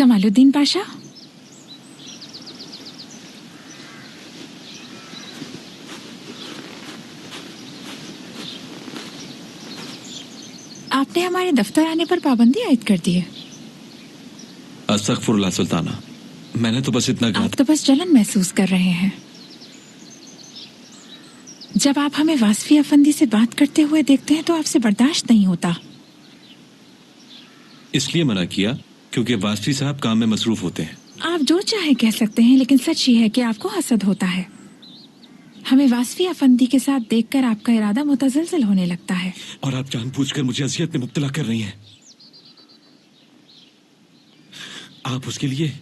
कमालुद्दीन पाशा, आपने हमारे दफ्तर आने पर पाबंदी आयद कर दी है। अस्तगफुरुल्लाह सुल्ताना, मैंने तो बस इतना कहा। आप तो बस जलन महसूस कर रहे हैं। जब आप हमें वासफी अफंदी से बात करते हुए देखते हैं तो आपसे बर्दाश्त नहीं होता। इसलिए मना किया क्योंकि वासफी साहब काम में मसरूफ होते हैं। आप जो चाहे कह सकते हैं, लेकिन सच ये है कि आपको हसद होता है। हमें वासफी अफंदी के साथ देखकर आपका इरादा मुतज़लज़ल होने लगता है। और आप जानबूझकर मुझे अज़ियत में मुब्तला कर रही हैं। आप उसके लिए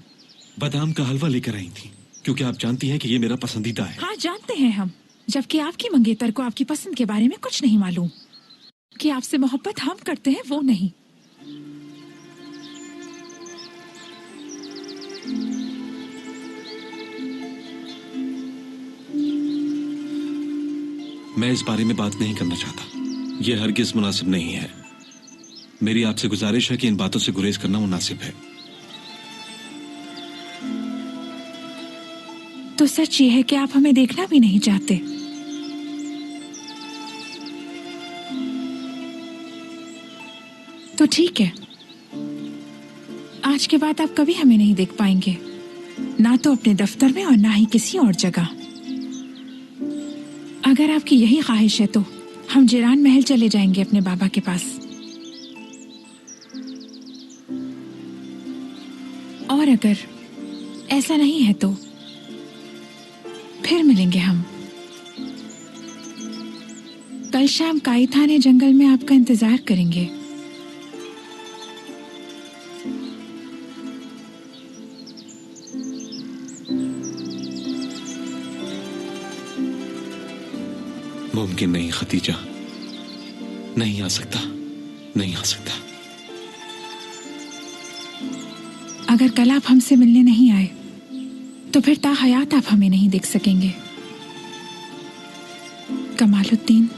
बादाम का हलवा लेकर आई थी क्योंकि आप जानती हैं कि ये मेरा पसंदीदा है। हाँ, जानते हैं हम, जबकि आपकी मंगेतर को आपकी पसंद के बारे में कुछ नहीं मालूम। कि आपसे मोहब्बत हम करते हैं वो नहीं। मैं इस बारे में बात नहीं करना चाहता। यह हरगिज मुनासिब नहीं है। मेरी आपसे गुजारिश है कि इन बातों से गुरेज करना मुनासिब है। तो सच ये है कि आप हमें देखना भी नहीं चाहते। तो ठीक है, आज के बाद आप कभी हमें नहीं देख पाएंगे, ना तो अपने दफ्तर में और ना ही किसी और जगह। अगर आपकी यही ख्वाहिश है तो हम जिरान महल चले जाएंगे अपने बाबा के पास। और अगर ऐसा नहीं है तो फिर मिलेंगे हम। कल शाम काईथाने जंगल में आपका इंतजार करेंगे। मुमकिन नहीं खतीजा, नहीं आ सकता, नहीं आ सकता। अगर कल आप हमसे मिलने नहीं आए तो फिर ताहयात आप हमें नहीं देख सकेंगे। कमालुद्दीन।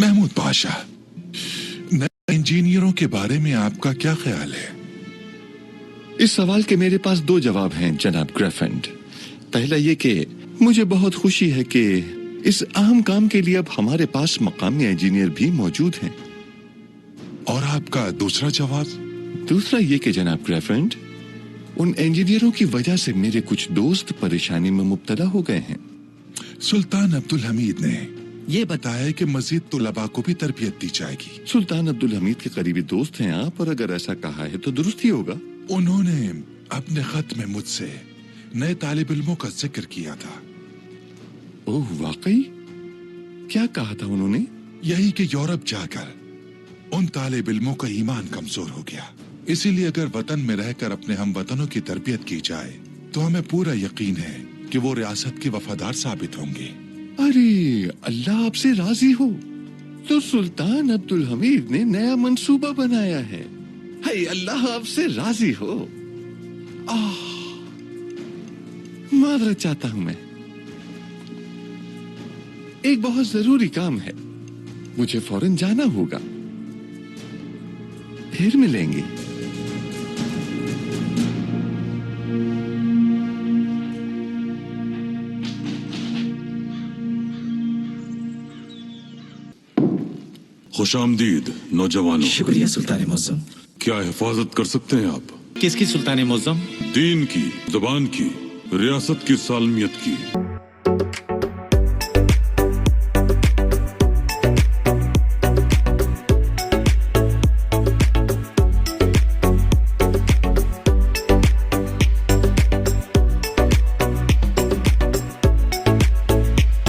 महमूद पाशा, नए इंजीनियरों के बारे में आपका क्या ख्याल है? इस सवाल के मेरे पास दो जवाब हैं जनाब ग्रेफेंड। पहला ये कि मुझे बहुत खुशी है कि इस अहम काम के लिए अब हमारे पास मकामी इंजीनियर भी मौजूद हैं। और आपका दूसरा जवाब? दूसरा ये कि जनाब ग्रेफेंड, उन इंजीनियरों की वजह से मेरे कुछ दोस्त परेशानी में मुब्तला हो गए हैं। सुल्तान अब्दुल हमीद ने ये बताया कि मजीद तुलबा को भी तरबियत दी जाएगी। सुल्तान अब्दुल हमीद के करीबी दोस्त हैं आप, और अगर ऐसा कहा है तो दुरुस्त ही होगा। उन्होंने अपने खत में मुझसे नए तालिब इल्मों का जिक्र किया था। ओह वाकई? क्या कहा था उन्होंने? यही कि यूरोप जाकर उन तालिब इल्मों का ईमान कमजोर हो गया, इसीलिए अगर वतन में रहकर अपने हम वतनों की तरबियत की जाए तो हमें पूरा यकीन है कि वो रियासत के वफादार साबित होंगे। अरे अल्लाह आपसे राजी हो तो सुल्तान अब्दुल हमीद ने नया मंसूबा बनाया है। हाय अल्लाह आपसे राजी हो। माजरत चाहता हूं मैं, एक बहुत जरूरी काम है, मुझे फौरन जाना होगा। फिर मिलेंगे। खुशामदीद नौजवानों। शुक्रिया सुल्तान मुअज़्ज़म। क्या हिफाजत कर सकते हैं आप? किसकी सुल्तान मुअज़्ज़म? दीन की, ज़ुबान की, रियासत की सालमियत की।